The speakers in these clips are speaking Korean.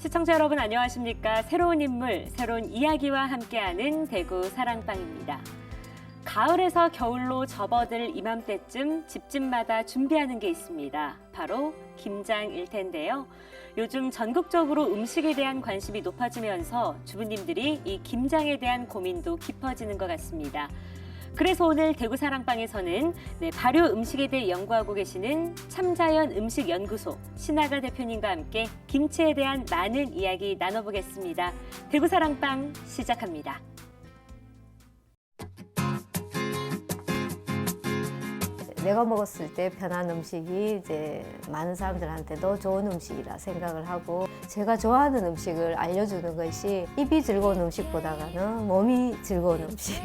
시청자 여러분 안녕하십니까? 새로운 인물, 새로운 이야기와 함께하는 대구 사랑방입니다. 가을에서 겨울로 접어들 이맘때쯤 집집마다 준비하는 게 있습니다. 바로 김장일 텐데요. 요즘 전국적으로 음식에 대한 관심이 높아지면서 주부님들이 이 김장에 대한 고민도 깊어지는 것 같습니다. 그래서 오늘 대구 사랑방에서는 발효 음식에 대해 연구하고 계시는 참자연 음식연구소 신하가 대표님과 함께 김치에 대한 많은 이야기 나눠보겠습니다. 대구 사랑방 시작합니다. 내가 먹었을 때 편한 음식이 이제 많은 사람들한테도 좋은 음식이라 생각을 하고, 제가 좋아하는 음식을 알려주는 것이 입이 즐거운 음식보다는 몸이 즐거운 음식.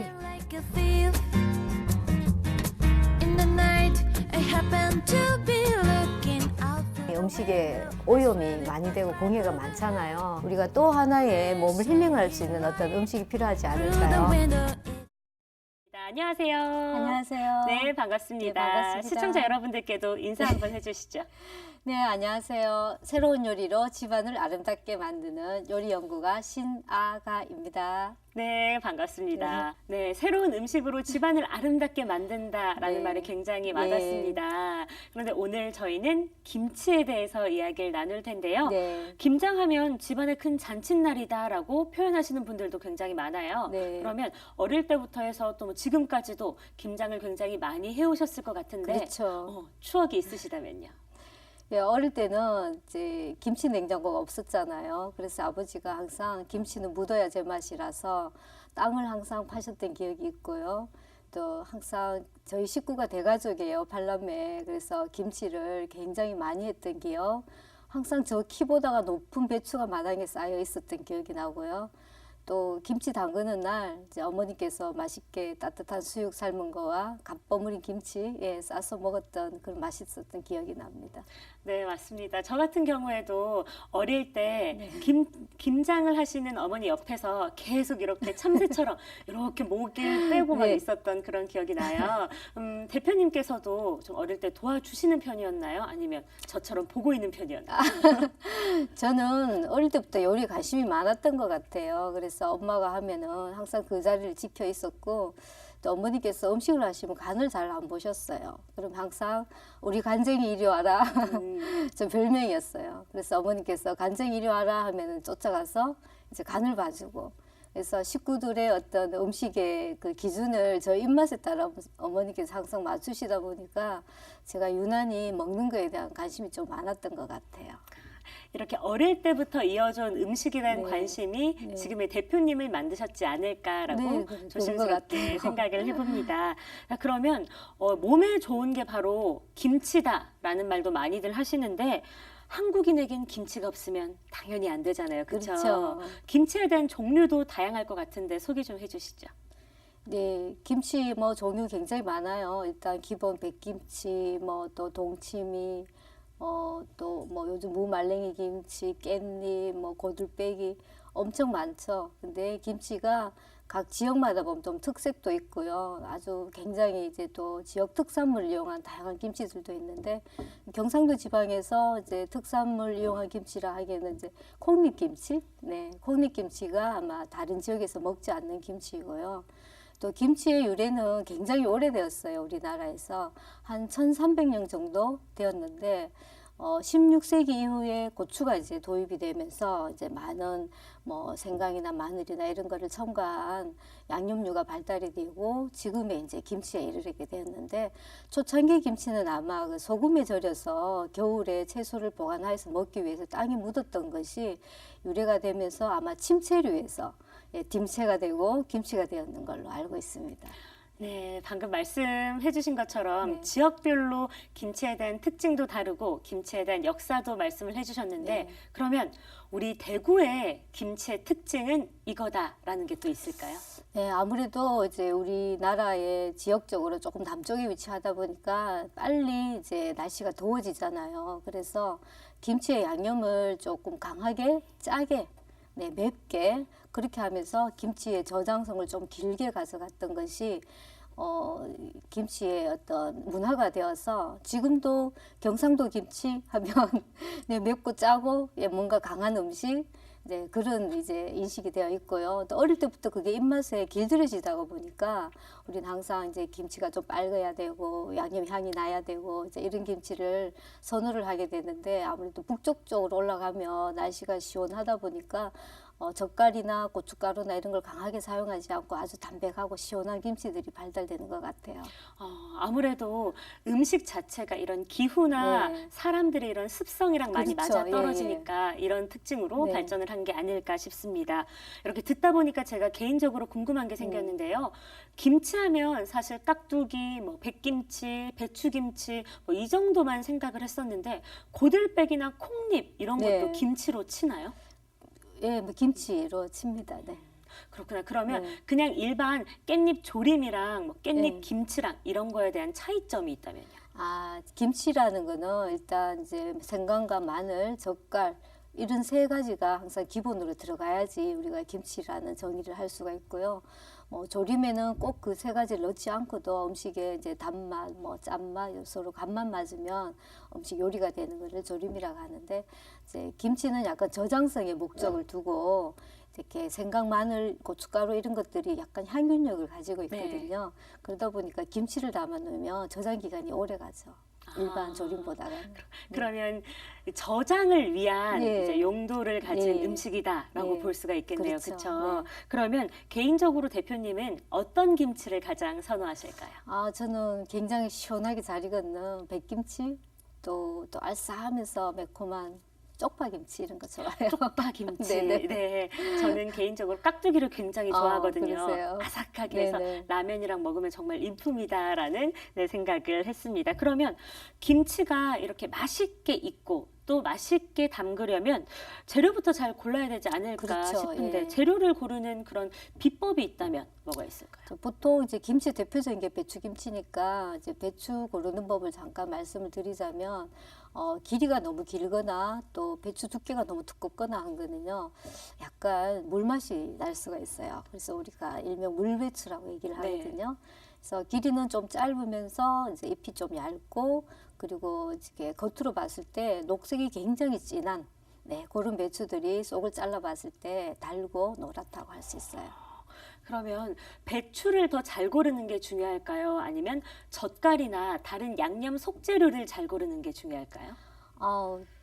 음식에 오염이 많이 되고 공해가 많잖아요. 우리가 또 하나의 몸을 힐링할 수 있는 어떤 음식이 필요하지 않을까요? 안녕하세요. 안녕하세요. 네, 반갑습니다. 네, 반갑습니다. 시청자 여러분들께도 인사 한번 해주시죠. 네, 안녕하세요. 새로운 요리로 집안을 아름답게 만드는 요리 연구가 신아가입니다. 네, 반갑습니다. 네, 새로운 음식으로 집안을 아름답게 만든다라는 네. 말이 굉장히 네. 와닿습니다. 그런데 오늘 저희는 김치에 대해서 이야기를 나눌 텐데요. 네. 김장하면 집안의 큰 잔칫날이다라고 표현하시는 분들도 굉장히 많아요. 네. 그러면 어릴 때부터 해서 또 뭐 지금까지도 김장을 굉장히 많이 해오셨을 것 같은데 그렇죠. 추억이 있으시다면요. 예, 어릴 때는 이제 김치 냉장고가 없었잖아요. 그래서 아버지가 항상 김치는 묻어야 제맛이라서 땅을 항상 파셨던 기억이 있고요. 또 항상 저희 식구가 대가족이에요, 팔남매. 그래서 김치를 굉장히 많이 했던 기억. 항상 저 키보다가 높은 배추가 마당에 쌓여 있었던 기억이 나고요. 또 김치 담그는 날 이제 어머니께서 맛있게 따뜻한 수육 삶은 거와 갓 버무린 김치 싸서 먹었던 그런 맛있었던 기억이 납니다. 네, 맞습니다. 저 같은 경우에도 어릴 때 김장을 하시는 어머니 옆에서 계속 이렇게 참새처럼 이렇게 목을 빼고 막 네. 있었던 그런 기억이 나요. 대표님께서도 좀 어릴 때 도와주시는 편이었나요? 아니면 저처럼 보고 있는 편이었나요? 저는 어릴 때부터 요리에 관심이 많았던 것 같아요. 그래서 엄마가 하면은 항상 그 자리를 지켜 있었고, 또 어머니께서 음식을 하시면 간을 잘 안 보셨어요. 그럼 항상 우리 간쟁이 이리 와라. 저 별명이었어요. 그래서 어머니께서 간쟁이 이리 와라 하면은 쫓아가서 이제 간을 봐주고, 그래서 식구들의 어떤 음식의 그 기준을 저 입맛에 따라 어머니께서 항상 맞추시다 보니까 제가 유난히 먹는 거에 대한 관심이 좀 많았던 것 같아요. 이렇게 어릴 때부터 이어져온 음식에 대한 네. 관심이 네. 지금의 대표님을 만드셨지 않을까라고 네, 그런 것 조심스럽게 같아요. 생각을 해봅니다. 자, 그러면 몸에 좋은 게 바로 김치다라는 말도 많이들 하시는데 한국인에겐 김치가 없으면 당연히 안 되잖아요. 그렇죠? 그렇죠. 김치에 대한 종류도 다양할 것 같은데 소개 좀 해주시죠. 네, 김치 뭐 종류 굉장히 많아요. 일단 기본 백김치, 뭐 또 동치미, 또 뭐 요즘 무말랭이 김치, 깻잎, 뭐 고들빼기 엄청 많죠. 근데 김치가 각 지역마다 보면 좀 특색도 있고요. 아주 굉장히 이제 또 지역 특산물을 이용한 다양한 김치들도 있는데, 경상도 지방에서 이제 특산물 이용한 김치라 하기에는 이제 콩잎김치, 네, 콩잎김치가 아마 다른 지역에서 먹지 않는 김치이고요. 또 김치의 유래는 굉장히 오래되었어요. 우리나라에서 한 1300년 정도 되었는데, 16세기 이후에 고추가 이제 도입이 되면서 이제 많은 뭐 생강이나 마늘이나 이런 거를 첨가한 양념류가 발달이 되고 지금의 이제 김치에 이르게 되었는데, 초창기 김치는 아마 그 소금에 절여서 겨울에 채소를 보관해서 먹기 위해서 땅에 묻었던 것이 유래가 되면서 아마 침체류에서 dim체가 되고 김치가 되었는 걸로 알고 있습니다. 네, 방금 말씀해 주신 것처럼 네. 지역별로 김치에 대한 특징도 다르고 김치에 대한 역사도 말씀을 해 주셨는데 네. 그러면 우리 대구의 김치의 특징은 이거다라는 게 또 있을까요? 네, 아무래도 이제 우리나라의 지역적으로 조금 남쪽에 위치하다 보니까 빨리 이제 날씨가 더워지잖아요. 그래서 김치의 양념을 조금 강하게, 짜게, 네, 맵게 그렇게 하면서 김치의 저장성을 좀 길게 가져갔던 것이 김치의 어떤 문화가 되어서 지금도 경상도 김치 하면 네, 맵고 짜고 예, 뭔가 강한 음식 네, 그런 이제 인식이 되어 있고요. 또 어릴 때부터 그게 입맛에 길들여지다 보니까 우리는 항상 이제 김치가 좀 빨개야 되고 양념 향이 나야 되고 이제 이런 김치를 선호를 하게 되는데 아무래도 북쪽 쪽으로 올라가면 날씨가 시원하다 보니까 젓갈이나 고춧가루나 이런 걸 강하게 사용하지 않고 아주 담백하고 시원한 김치들이 발달되는 것 같아요. 아무래도 음식 자체가 이런 기후나 네. 사람들의 이런 습성이랑 많이 그렇죠. 맞아 떨어지니까 이런 특징으로 네. 발전을 한 게 아닐까 싶습니다. 이렇게 듣다 보니까 제가 개인적으로 궁금한 게 생겼는데요. 김치하면 사실 깍두기, 뭐 백김치, 배추김치 뭐 이 정도만 생각을 했었는데 고들빼기나 콩잎 이런 것도 네. 김치로 치나요? 예, 뭐 김치로 칩니다. 네. 그렇구나. 그러면 네. 그냥 일반 깻잎 조림이랑 뭐 깻잎 네. 김치랑 이런 거에 대한 차이점이 있다면요? 김치라는 거는 일단 이제 생강과 마늘, 젓갈 이런 세 가지가 항상 기본으로 들어가야지 우리가 김치라는 정의를 할 수가 있고요. 뭐 조림에는 꼭 그 세 가지를 넣지 않고도 음식에 이제 단맛, 뭐 짠맛, 서로 간맛 맞으면 음식 요리가 되는 것을 조림이라고 하는데 이제 김치는 약간 저장성의 목적을 두고 이렇게 생강, 마늘, 고춧가루 이런 것들이 약간 향균력을 가지고 있거든요. 그러다 보니까 김치를 담아 놓으면 저장 기간이 오래 가죠. 일반 조림보다는. 그러면 저장을 위한 예. 이제 용도를 가진 예. 음식이다라고 예. 볼 수가 있겠네요. 그렇죠. 그렇죠? 네. 그러면 개인적으로 대표님은 어떤 김치를 가장 선호하실까요? 저는 굉장히 시원하게 잘 익었는 백김치, 또 알싸하면서 매콤한 쪽파김치 이런 거 좋아해요. 쪽파김치. 네네. 네, 저는 개인적으로 깍두기를 굉장히 좋아하거든요. 그러세요? 아삭하게 해서 네네. 라면이랑 먹으면 정말 일품이다라는 네, 생각을 했습니다. 그러면 김치가 이렇게 맛있게 익고 또 맛있게 담그려면 재료부터 잘 골라야 되지 않을까 그렇죠. 싶은데 예. 재료를 고르는 그런 비법이 있다면 뭐가 있을까요? 보통 이제 김치 대표적인 게 배추김치니까 이제 배추 고르는 법을 잠깐 말씀을 드리자면 길이가 너무 길거나 또 배추 두께가 너무 두껍거나 한 거는요 약간 물맛이 날 수가 있어요. 그래서 우리가 일명 물배추라고 얘기를 네. 하거든요. 그래서 길이는 좀 짧으면서 이제 잎이 좀 얇고 그리고 이렇게 겉으로 봤을 때 녹색이 굉장히 진한 네, 그런 배추들이 속을 잘라봤을 때 달고 노랗다고 할 수 있어요. 그러면 배추를 더 잘 고르는 게 중요할까요? 아니면 젓갈이나 다른 양념 속재료를 잘 고르는 게 중요할까요?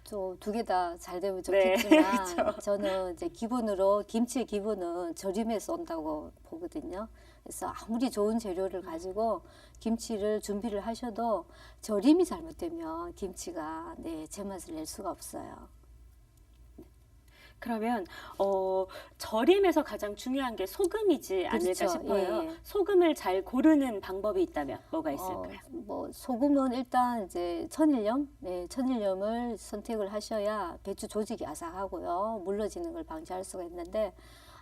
저 두 개 다 잘 되면 네, 좋겠지만 그렇죠. 저는 이제 기본으로 김치의 기본은 절임에서 온다고 보거든요. 그래서 아무리 좋은 재료를 가지고 김치를 준비를 하셔도 절임이 잘못되면 김치가 네, 제맛을 낼 수가 없어요. 그러면 절임에서 가장 중요한 게 소금이지 않을까 그렇죠. 싶어요. 예, 예. 소금을 잘 고르는 방법이 있다면 뭐가 있을까요? 뭐 소금은 일단 이제 천일염, 네, 천일염을 선택을 하셔야 배추 조직이 아삭하고요, 물러지는 걸 방지할 수가 있는데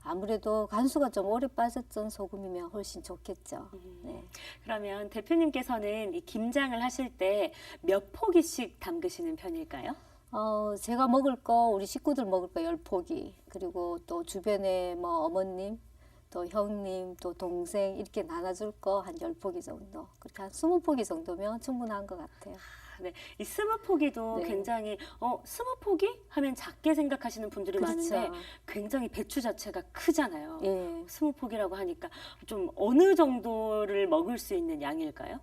아무래도 간수가 좀 오래 빠졌던 소금이면 훨씬 좋겠죠. 네. 그러면 대표님께서는 이 김장을 하실 때 몇 포기씩 담그시는 편일까요? 제가 먹을 거, 우리 식구들 먹을 거 10포기, 그리고 또 주변에 뭐 어머님, 또 형님, 또 동생 이렇게 나눠줄 거 한 10포기 정도. 그렇게 한 20포기 정도면 충분한 것 같아요. 네, 이 20포기도 네. 굉장히 20포기 하면 작게 생각하시는 분들이 그렇죠. 많은데 굉장히 배추 자체가 크잖아요. 예. 20포기라고 하니까 좀 어느 정도를 먹을 수 있는 양일까요?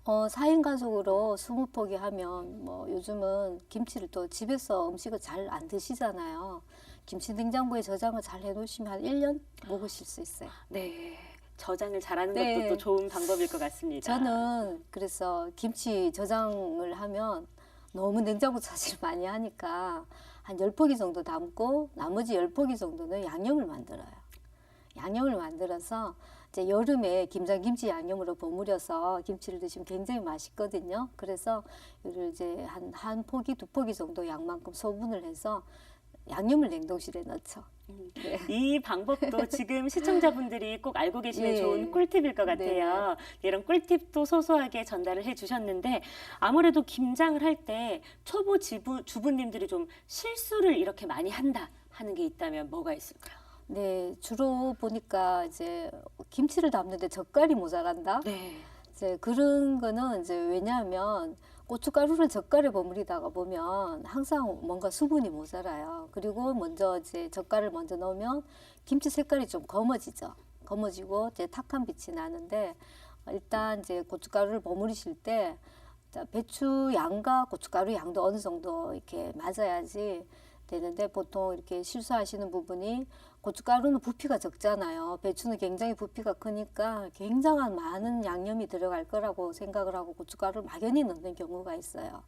4인 가족으로 20포기 하면 뭐 요즘은 김치를 또 집에서 음식을 잘 안 드시잖아요. 김치 냉장고에 저장을 잘 해놓으시면 한 1년 먹으실 수 있어요. 네, 저장을 잘하는 네. 것도 또 좋은 방법일 것 같습니다. 저는 그래서 김치 저장을 하면 너무 냉장고 차지를 많이 하니까 한 10포기 정도 담고 나머지 10포기 정도는 양념을 만들어요. 양념을 만들어서 이제 여름에 김장김치 양념으로 버무려서 김치를 드시면 굉장히 맛있거든요. 그래서 이를 이제 한 포기, 2포기 정도 양만큼 소분을 해서 양념을 냉동실에 넣죠. 네. 이 방법도 지금 시청자분들이 꼭 알고 계시면 예. 좋은 꿀팁일 것 같아요. 이런 꿀팁도 소소하게 전달을 해주셨는데 아무래도 김장을 할 때 초보 주부님들이 좀 실수를 이렇게 많이 한다 하는 게 있다면 뭐가 있을까요? 네, 주로 보니까 이제 김치를 담는데 젓갈이 모자란다. 네. 이제 그런 거는 이제 왜냐하면 고춧가루를 젓갈에 버무리다가 보면 항상 뭔가 수분이 모자라요. 그리고 먼저 이제 젓갈을 먼저 넣으면 김치 색깔이 좀 검어지죠. 검어지고 이제 탁한 빛이 나는데 일단 이제 고춧가루를 버무리실 때 자, 배추 양과 고춧가루 양도 어느 정도 이렇게 맞아야지 되는데 보통 이렇게 실수하시는 부분이 고춧가루는 부피가 적잖아요. 배추는 굉장히 부피가 크니까 굉장한 많은 양념이 들어갈 거라고 생각을 하고 고춧가루를 막연히 넣는 경우가 있어요.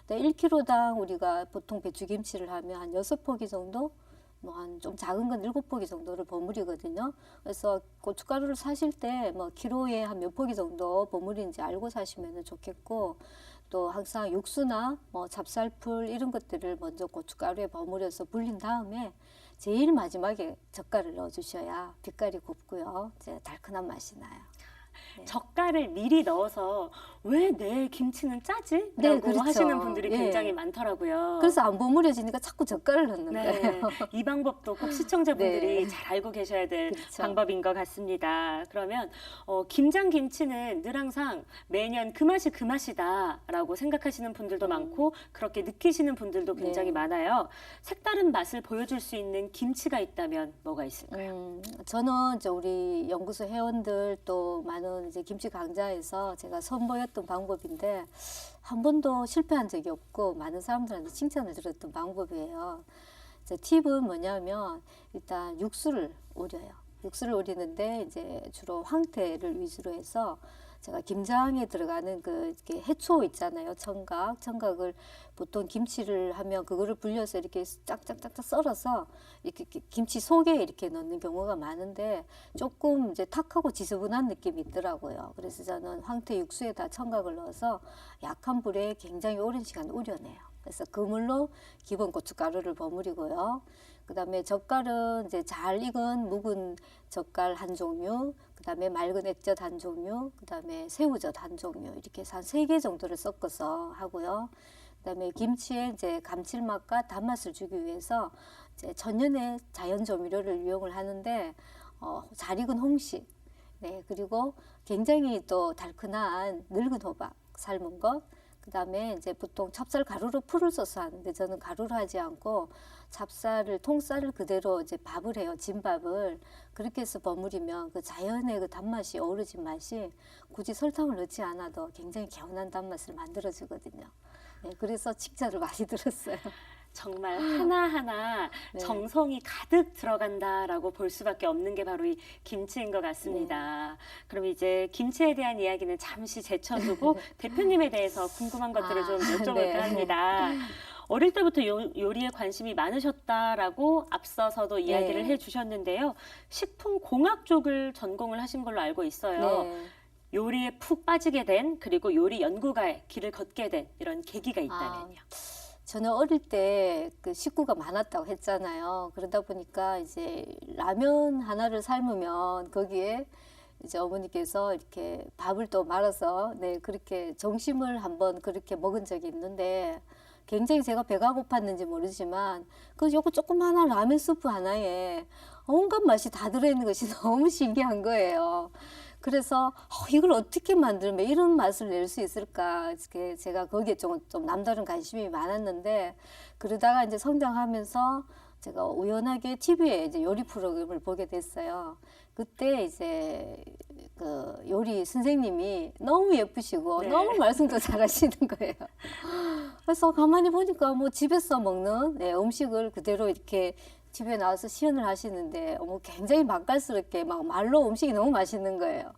근데 1kg당 우리가 보통 배추김치를 하면 한 6포기 정도 뭐 한 좀 작은 건 7포기 정도를 버무리거든요. 그래서 고춧가루를 사실 때 뭐 키로에 한 몇 포기 정도 버무리는지 알고 사시면 좋겠고 또 항상 육수나 뭐 찹쌀풀 이런 것들을 먼저 고춧가루에 버무려서 불린 다음에 제일 마지막에 젓갈을 넣어주셔야 빛깔이 곱고요. 이제 달큰한 맛이 나요. 네. 젓갈을 미리 넣어서 왜 내 김치는 짜지? 네, 라고 그렇죠. 하시는 분들이 예. 굉장히 많더라고요. 그래서 안 버무려지니까 자꾸 젓갈을 넣는 네, 거예요. 이 방법도 꼭 시청자분들이 네. 잘 알고 계셔야 될 그렇죠. 방법인 것 같습니다. 그러면 김장 김치는 늘 항상 매년 그 맛이 그 맛이다라고 생각하시는 분들도 많고 그렇게 느끼시는 분들도 굉장히 네. 많아요. 색다른 맛을 보여줄 수 있는 김치가 있다면 뭐가 있을까요? 저는 이제 우리 연구소 회원들 또 많은 이제 김치 강좌에서 제가 선보였던 방법인데 한 번도 실패한 적이 없고 많은 사람들한테 칭찬을 들었던 방법이에요. 이제 팁은 뭐냐면 일단 육수를 우려요. 육수를 우리는데 이제 주로 황태를 위주로 해서 제가 김장에 들어가는 그 이렇게 해초 있잖아요. 청각을 보통 김치를 하면 그거를 불려서 이렇게 짝짝짝짝 썰어서 이렇게 김치 속에 이렇게 넣는 경우가 많은데 조금 이제 탁하고 지저분한 느낌이 있더라고요. 그래서 저는 황태 육수에다 청각을 넣어서 약한 불에 굉장히 오랜 시간 우려내요. 그래서 그물로 기본 고춧가루를 버무리고요. 그다음에 젓갈은 이제 잘 익은 묵은 젓갈 한 종류, 그다음에 맑은 액젓 한 종류, 그다음에 새우젓 한 종류 이렇게 해서 한 3개 정도를 섞어서 하고요. 그다음에 김치에 이제 감칠맛과 단맛을 주기 위해서 이제 천연의 자연 조미료를 이용을 하는데 잘 익은 홍시, 네 그리고 굉장히 또 달큰한 늙은 호박 삶은 것. 그다음에 이제 보통 찹쌀 가루로 풀을 써서 하는데 저는 가루를 하지 않고 찹쌀을 통쌀을 그대로 이제 밥을 해요. 진밥을 그렇게 해서 버무리면 그 자연의 그 단맛이 어우러진 맛이 굳이 설탕을 넣지 않아도 굉장히 개운한 단맛을 만들어주거든요. 네, 그래서 칭찬을 많이 들었어요. 정말 하나하나 네. 정성이 가득 들어간다라고 볼 수밖에 없는 게 바로 이 김치인 것 같습니다. 그럼 이제 김치에 대한 이야기는 잠시 제쳐두고 대표님에 대해서 궁금한 것들을 좀 여쭤볼까 네. 합니다. 어릴 때부터 요리에 관심이 많으셨다라고 앞서서도 이야기를 네. 해주셨는데요. 식품공학 쪽을 전공을 하신 걸로 알고 있어요. 네. 요리에 푹 빠지게 된 그리고 요리 연구가의 길을 걷게 된 이런 계기가 있다면요. 저는 어릴 때 그 식구가 많았다고 했잖아요. 그러다 보니까 이제 라면 하나를 삶으면 거기에 이제 어머니께서 이렇게 밥을 또 말아서 네 그렇게 점심을 한번 그렇게 먹은 적이 있는데 굉장히 제가 배가 고팠는지 모르지만 그 요거 조그마한 라면 스프 하나에 온갖 맛이 다 들어있는 것이 너무 신기한 거예요. 그래서 이걸 어떻게 만들면 이런 맛을 낼 수 있을까? 이렇게 제가 거기에 좀 남다른 관심이 많았는데 그러다가 이제 성장하면서 제가 우연하게 TV에 이제 요리 프로그램을 보게 됐어요. 그때 이제 그 요리 선생님이 너무 예쁘시고 네. 너무 말씀도 잘하시는 거예요. 그래서 가만히 보니까 뭐 집에서 먹는 네, 음식을 그대로 이렇게 집에 나와서 시연을 하시는데 굉장히 맛깔스럽게 막 말로 음식이 너무 맛있는 거예요.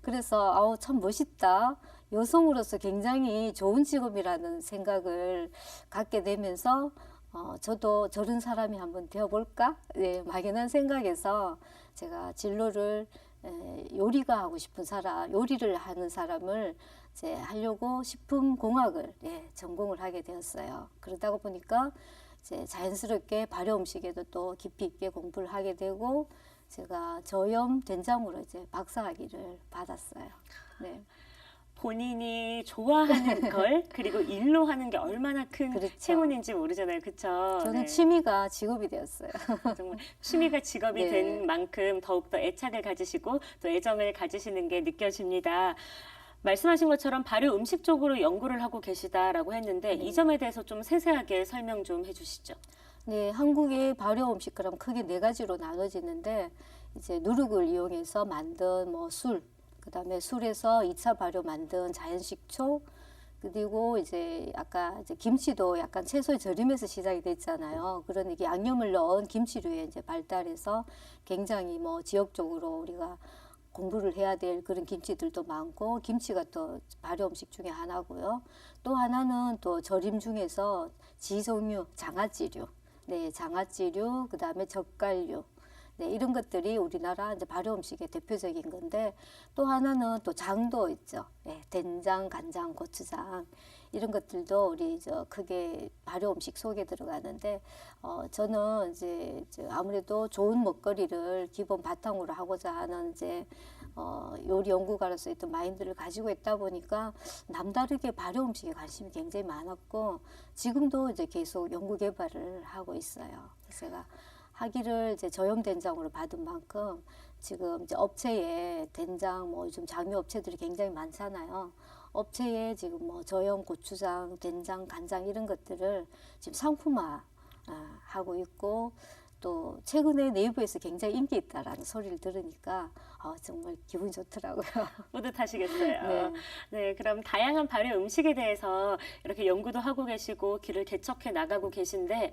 그래서 아우 참 멋있다. 여성으로서 굉장히 좋은 직업이라는 생각을 갖게 되면서 저도 저런 사람이 한번 되어볼까? 네, 막연한 생각에서 제가 진로를 요리가 하고 싶은 사람, 요리를 하는 사람을 이제 하려고 식품공학을 전공을 하게 되었어요. 그러다 보니까 이제 자연스럽게 발효 음식에도 또 깊이 있게 공부를 하게 되고 제가 저염 된장으로 이제 박사학위를 받았어요. 네. 본인이 좋아하는 걸 그리고 일로 하는 게 얼마나 큰 그렇죠. 행운인지 모르잖아요. 그렇죠? 저는 취미가 직업이 되었어요. 정말 취미가 직업이 네. 된 만큼 더욱더 애착을 가지시고 또 애정을 가지시는 게 느껴집니다. 말씀하신 것처럼 발효 음식 쪽으로 연구를 하고 계시다라고 했는데 이 점에 대해서 좀 세세하게 설명 좀 해주시죠. 네, 한국의 발효 음식 그럼 크게 네 가지로 나눠지는데 이제 누룩을 이용해서 만든 뭐 술, 그다음에 술에서 2차 발효 만든 자연 식초, 그리고 이제 아까 이제 김치도 약간 채소의 절임에서 시작이 됐잖아요. 그런 이게 양념을 넣은 김치류에 이제 발달해서 굉장히 뭐 지역적으로 우리가 공부를 해야 될 그런 김치들도 많고 김치가 또 발효 음식 중에 하나고요. 또 하나는 또 절임 중에서 지종류, 장아찌류, 네, 장아찌류, 그다음에 젓갈류, 네, 이런 것들이 우리나라 이제 발효 음식의 대표적인 건데 또 하나는 또 장도 있죠. 네, 된장, 간장, 고추장 이런 것들도 우리 크게 발효 음식 속에 들어가는데 저는 이제 아무래도 좋은 먹거리를 기본 바탕으로 하고자 하는 이제 요리 연구가로서 어떤 마인드를 가지고 있다 보니까 남다르게 발효 음식에 관심이 굉장히 많았고 지금도 이제 계속 연구 개발을 하고 있어요. 그래서 제가 학위를 이제 저염 된장으로 받은 만큼 지금 이제 업체에 된장 뭐 요즘 장유 업체들이 굉장히 많잖아요. 업체에 지금 뭐 저염 고추장, 된장, 간장 이런 것들을 지금 상품화 하고 있고 또 최근에 네이버에서 굉장히 인기 있다라는 소리를 들으니까 정말 기분이 좋더라고요. 뿌듯하시겠어요. 네. 네, 그럼 다양한 발효 음식에 대해서 이렇게 연구도 하고 계시고 길을 개척해 나가고 계신데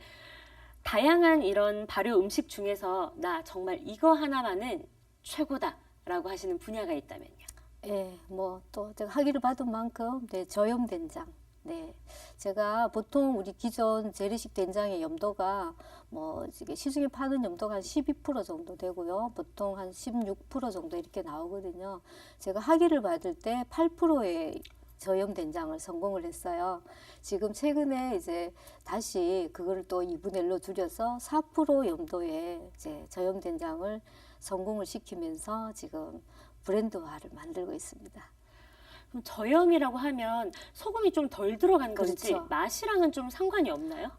다양한 이런 발효 음식 중에서 나 정말 이거 하나만은 최고다라고 하시는 분야가 있다면요. 예, 뭐 또 제가 학위를 받은 만큼 네, 저염 된장. 네, 제가 보통 우리 기존 재래식 된장의 염도가 뭐 이게 시중에 파는 염도가 한 12% 정도 되고요. 보통 한 16% 정도 이렇게 나오거든요. 제가 학위를 받을 때 8%의 저염 된장을 성공을 했어요. 지금 최근에 이제 다시 그거를 또 2분의 1로 줄여서 4% 염도의 이제 저염 된장을 성공을 시키면서 지금 브랜드화를 만들고 있습니다. 그럼 저염이라고 하면 소금이 좀 덜 들어간 건지 그렇죠. 맛이랑은 좀 상관이 없나요?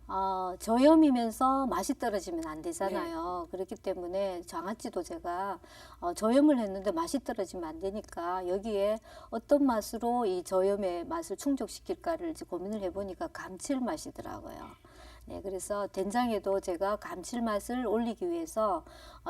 저염이면서 맛이 떨어지면 안 되잖아요. 그렇기 때문에 장아찌도 제가 저염을 했는데 맛이 떨어지면 안 되니까 여기에 어떤 맛으로 이 저염의 맛을 충족시킬까를 이제 고민을 해보니까 감칠맛이더라고요. 네, 그래서 된장에도 제가 감칠맛을 올리기 위해서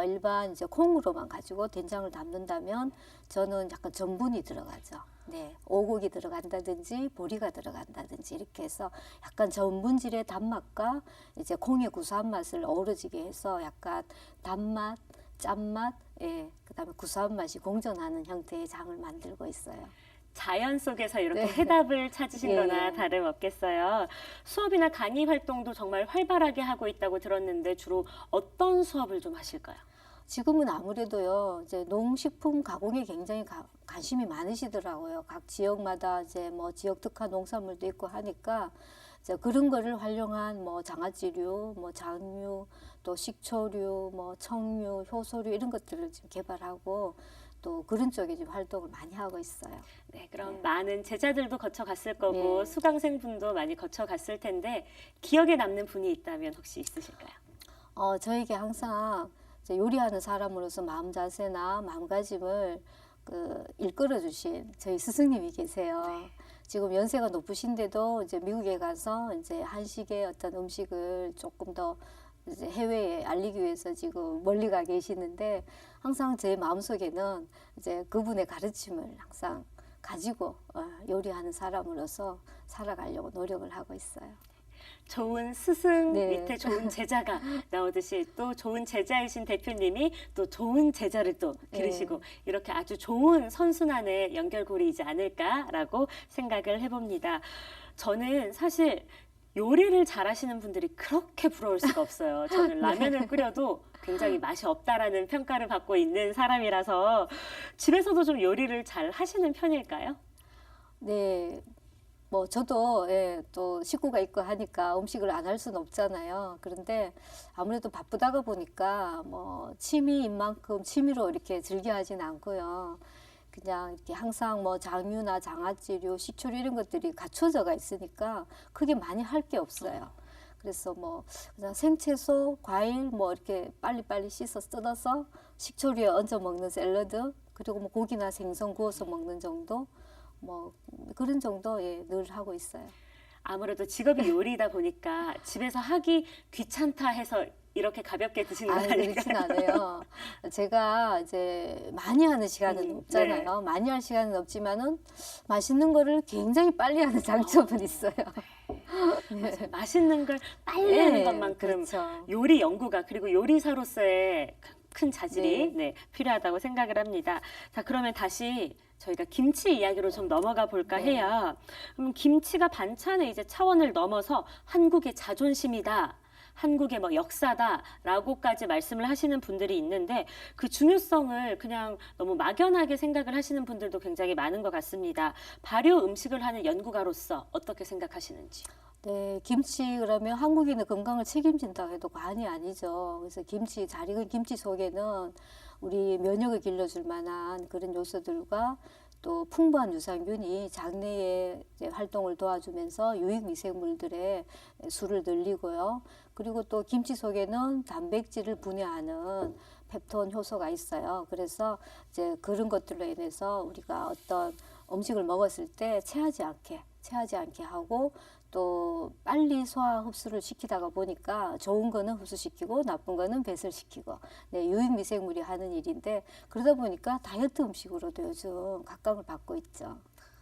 일반 이제 콩으로만 가지고 된장을 담는다면 저는 약간 전분이 들어가죠. 네, 오곡이 들어간다든지 보리가 들어간다든지 이렇게 해서 약간 전분질의 단맛과 이제 콩의 구수한 맛을 어우러지게 해서 약간 단맛, 짠맛, 예, 그다음에 구수한 맛이 공존하는 형태의 장을 만들고 있어요. 자연 속에서 이렇게 네. 해답을 찾으신 예, 거나 예. 다름없겠어요. 수업이나 강의 활동도 정말 활발하게 하고 있다고 들었는데 주로 어떤 수업을 좀 하실까요? 지금은 아무래도요, 이제 농식품 가공에 굉장히 관심이 많으시더라고요. 각 지역마다 이제 뭐 지역 특화 농산물도 있고 하니까 이제 그런 거를 활용한 뭐 장아찌류, 뭐 장류, 또 식초류, 뭐 청류, 효소류 이런 것들을 지금 개발하고 또 그런 쪽에 지금 활동을 많이 하고 있어요. 네, 그럼 많은 제자들도 거쳐갔을 거고 네. 수강생분도 많이 거쳐갔을 텐데 기억에 남는 분이 있다면 혹시 있으실까요? 저에게 항상 이제 요리하는 사람으로서 마음 자세나 마음가짐을 일컬어 주신 저희 스승님이 계세요. 지금 연세가 높으신데도 이제 미국에 가서 이제 한식의 어떤 음식을 조금 더 이제 해외에 알리기 위해서 지금 멀리 가 계시는데 항상 제 마음속에는 이제 그분의 가르침을 항상 가지고 요리하는 사람으로서 살아가려고 노력을 하고 있어요. 좋은 스승 네. 밑에 좋은 제자가 나오듯이 또 좋은 제자이신 대표님이 또 좋은 제자를 또 기르시고 이렇게 아주 좋은 선순환의 연결고리이지 않을까라고 생각을 해봅니다. 저는 사실 요리를 잘하시는 분들이 그렇게 부러울 수가 없어요. 저는 라면을 끓여도 굉장히 맛이 없다라는 평가를 받고 있는 사람이라서 집에서도 좀 요리를 잘 하시는 편일까요? 네. 뭐 저도 또 식구가 있고 하니까 음식을 안 할 수는 없잖아요. 그런데 아무래도 바쁘다가 보니까 뭐 취미인 만큼 취미로 이렇게 즐겨 하진 않고요. 그냥 이렇게 항상 뭐 장유나 장아찌류, 식초류 이런 것들이 갖춰져가 있으니까 크게 많이 할 게 없어요. 그래서 뭐 그냥 생채소, 과일 뭐 이렇게 빨리빨리 씻어 뜯어서 식초류에 얹어 먹는 샐러드, 그리고 뭐 고기나 생선 구워서 먹는 정도, 뭐 그런 정도 늘 하고 있어요. 아무래도 직업이 요리다 보니까 집에서 하기 귀찮다 해서 이렇게 가볍게 드시는 거 아닐까요? 그렇진 않아요. 제가 이제 많이 하는 시간은 없잖아요. 네. 많이 할 시간은 없지만은 맛있는 거를 굉장히 빨리 하는 장점은 있어요. 맞아요. 맛있는 걸 빨리 하는 것만큼 그렇죠. 요리 연구가 그리고 요리사로서의 큰 자질이 네. 필요하다고 생각을 합니다. 자, 그러면 다시 저희가 김치 이야기로 좀 넘어가 볼까 네. 해요. 김치가 반찬의 이제 차원을 넘어서 한국의 자존심이다. 한국의 뭐 역사다라고까지 말씀을 하시는 분들이 있는데 그 중요성을 그냥 너무 막연하게 생각을 하시는 분들도 굉장히 많은 것 같습니다. 발효 음식을 하는 연구가로서 어떻게 생각하시는지? 네, 김치 그러면 한국인의 건강을 책임진다고 해도 과언이 아니죠. 그래서 김치, 잘 익은 김치 속에는 우리 면역을 길러줄 만한 그런 요소들과 또 풍부한 유산균이 장내의 이제 활동을 도와주면서 유익 미생물들의 수를 늘리고요. 그리고 또 김치 속에는 단백질을 분해하는 펩톤 효소가 있어요. 그래서 이제 그런 것들로 인해서 우리가 어떤 음식을 먹었을 때 체하지 않게 하고 또 빨리 소화 흡수를 시키다가 보니까 좋은 거는 흡수시키고 나쁜 거는 배설시키고 네, 유익 미생물이 하는 일인데 그러다 보니까 다이어트 음식으로도 요즘 각광을 받고 있죠.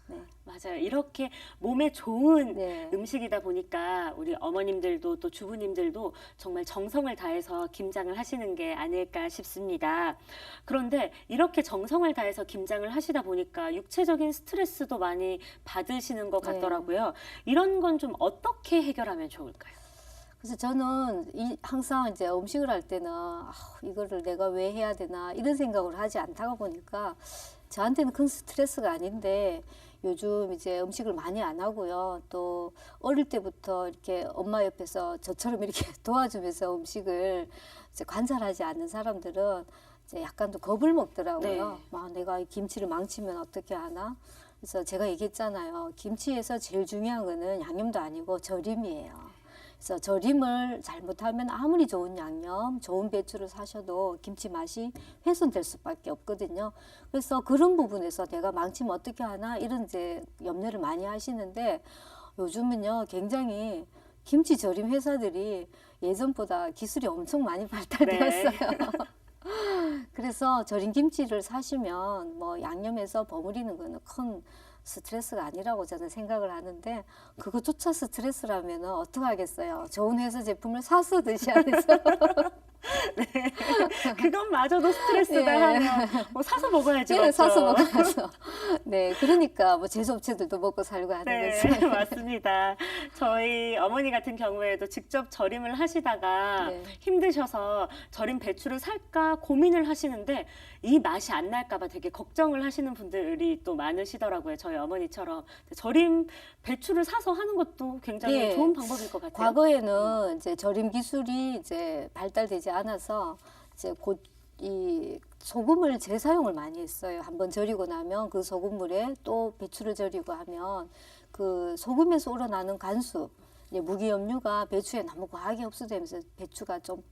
네. 맞아요. 이렇게 몸에 좋은 네. 음식이다 보니까 우리 어머님들도 또 주부님들도 정말 정성을 다해서 김장을 하시는 게 아닐까 싶습니다. 그런데 이렇게 정성을 다해서 김장을 하시다 보니까 육체적인 스트레스도 많이 받으시는 것 네. 같더라고요. 이런 건 좀 어떻게 해결하면 좋을까요? 그래서 저는 항상 이제 음식을 할 때는 이거를 내가 왜 해야 되나 이런 생각을 하지 않다가 보니까 저한테는 큰 스트레스가 아닌데 요즘 이제 음식을 많이 안 하고요. 또 어릴 때부터 이렇게 엄마 옆에서 저처럼 이렇게 도와주면서 음식을 이제 관찰하지 않는 사람들은 이제 약간 또 겁을 먹더라고요. 네. 막 내가 이 김치를 망치면 어떻게 하나? 그래서 제가 얘기했잖아요. 김치에서 제일 중요한 거는 양념도 아니고 절임이에요. 그래서 절임을 잘못하면 아무리 좋은 양념, 좋은 배추를 사셔도 김치 맛이 훼손될 수밖에 없거든요. 그래서 그런 부분에서 내가 망치면 어떻게 하나 이런 이제 염려를 많이 하시는데 요즘은요 굉장히 김치 절임 회사들이 예전보다 기술이 엄청 많이 발달되었어요. 그래서 절임 김치를 사시면 뭐 양념해서 버무리는 거는 큰 스트레스가 아니라고 저는 생각을 하는데 그것조차 스트레스라면 어떻게 하겠어요? 좋은 회사 제품을 사서 드셔야죠. 네. 그것마저도 스트레스다 예. 하면 뭐 사서 먹어야죠. 네, 맞죠? 사서 먹어야죠. 네, 그러니까 뭐 제조업체들도 먹고 살고 하는 네, 거죠. 맞습니다. 저희 어머니 같은 경우에도 직접 절임을 하시다가 네. 힘드셔서 절임 배추를 살까 고민을 하시는데 이 맛이 안 날까 봐 되게 걱정을 하시는 분들이 또 많으시더라고요. 저희 어머니처럼. 절임 배추를 사서 하는 것도 굉장히 네. 좋은 방법일 것 같아요. 과거에는 이제 절임 기술이 이제 발달되지 않아서 이제 곧 이 소금을 재사용을 많이 했어요. 한번 절이고 나면 그 소금물에 또 배추를 절이고 하면 그 소금에서 우러나는 간수, 이제 무기염류가 배추에 너무 과하게 흡수되면서 배추가 좀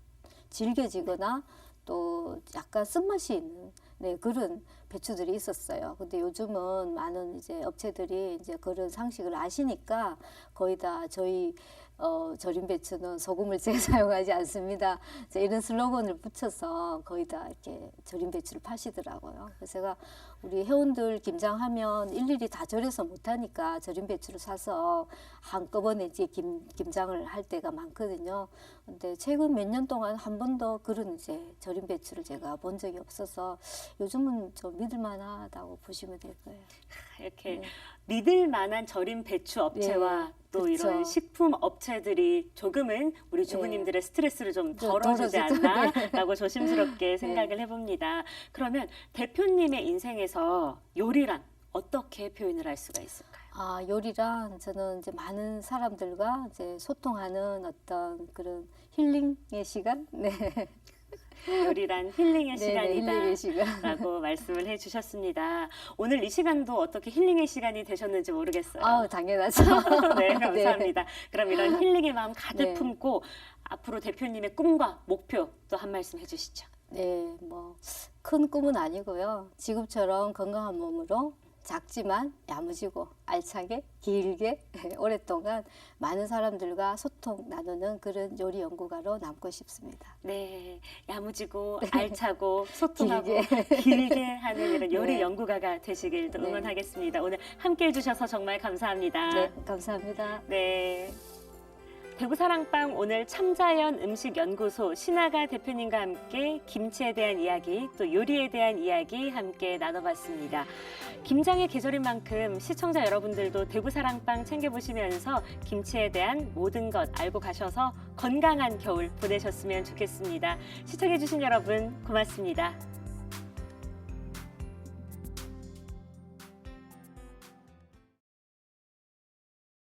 질겨지거나 또 약간 쓴맛이 있는 네, 그런 배추들이 있었어요. 근데 요즘은 많은 이제 업체들이 이제 그런 상식을 아시니까 거의 다 저희 절임 배추는 소금을 재사용하지 않습니다. 이런 슬로건을 붙여서 거의 다 이렇게 절임 배추를 파시더라고요. 그래서 제가 우리 회원들 김장하면 일일이 다 절여서 못하니까 절임 배추를 사서 한꺼번에 이제 김장을 할 때가 많거든요. 근데 최근 몇 년 동안 한 번도 그런 이제 절임 배추를 제가 본 적이 없어서 요즘은 좀 믿을만하다고 보시면 될 거예요. 이렇게 네. 믿을 만한 절임 배추 업체와 네, 또 그렇죠. 이런 식품 업체들이 조금은 우리 주부님들의 스트레스를 좀 덜어주지 덜어주죠. 않나라고 조심스럽게 생각을 해봅니다. 그러면 대표님의 인생에서 요리란 어떻게 표현을 할 수가 있을까요? 요리란 저는 이제 많은 사람들과 이제 소통하는 어떤 그런 힐링의 시간? 네. 요리란 힐링의 시간이다. 힐링의 시간. 라고 말씀을 해주셨습니다. 오늘 이 시간도 어떻게 힐링의 시간이 되셨는지 모르겠어요. 아우, 당연하죠. 네, 감사합니다. 그럼 이런 힐링의 마음 가득 네. 품고 앞으로 대표님의 꿈과 목표 또 한 말씀 해주시죠. 네, 뭐 큰 꿈은 아니고요. 지금처럼 건강한 몸으로 작지만 야무지고 알차게 길게 오랫동안 많은 사람들과 소통 나누는 그런 요리 연구가로 남고 싶습니다. 네, 야무지고 알차고 소통하고 길게. 길게 하는 이런 요리 네. 연구가가 되시길 또 네. 응원하겠습니다. 오늘 함께 해주셔서 정말 감사합니다. 네, 감사합니다. 네. 대구 사랑방 오늘 참자연 음식연구소 신하가 대표님과 함께 김치에 대한 이야기 또 요리에 대한 이야기 함께 나눠봤습니다. 김장의 계절인 만큼 시청자 여러분들도 대구 사랑방 챙겨보시면서 김치에 대한 모든 것 알고 가셔서 건강한 겨울 보내셨으면 좋겠습니다. 시청해주신 여러분 고맙습니다.